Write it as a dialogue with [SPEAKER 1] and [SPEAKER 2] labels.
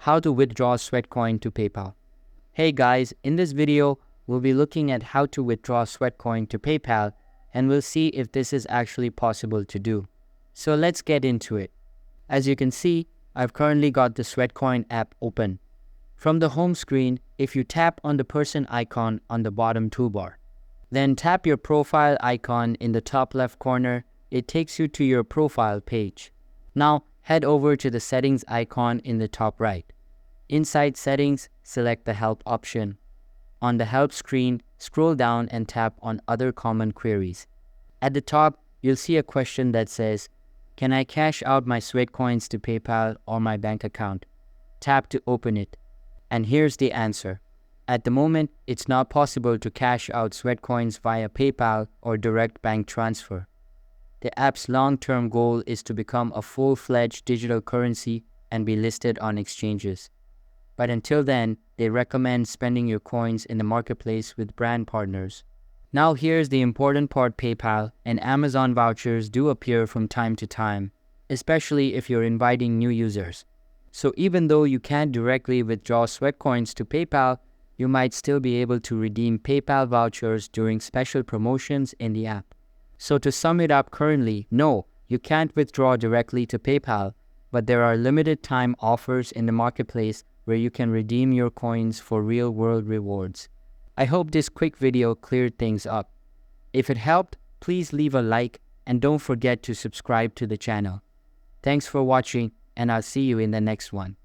[SPEAKER 1] how to withdraw Sweatcoin to PayPal. Hey guys, in this video, we'll be looking at how to withdraw Sweatcoin to PayPal, and we'll see if this is actually possible to do. So let's get into it. As you can see, I've currently got the Sweatcoin app open. From the home screen, if you tap on the person icon on the bottom toolbar, then tap your profile icon in the top left corner, it takes you to your profile page. Now head over to the settings icon in the top right. Inside settings, select the help option. On the help screen, scroll down and tap on other common queries. At the top, you'll see a question that says, "Can I cash out my Sweatcoins to PayPal or my bank account?" Tap to open it. And here's the answer. At the moment, it's not possible to cash out Sweatcoins via PayPal or direct bank transfer. The app's long-term goal is to become a full-fledged digital currency and be listed on exchanges. But until then, they recommend spending your coins in the marketplace with brand partners. Now here's the important part: PayPal and Amazon vouchers do appear from time to time, especially if you're inviting new users. So even though you can't directly withdraw Sweatcoins to PayPal, you might still be able to redeem PayPal vouchers during special promotions in the app. So to sum it up, currently, no, you can't withdraw directly to PayPal, but there are limited time offers in the marketplace where you can redeem your coins for real-world rewards. I hope this quick video cleared things up. If it helped, please leave a like and don't forget to subscribe to the channel. Thanks for watching, and I'll see you in the next one.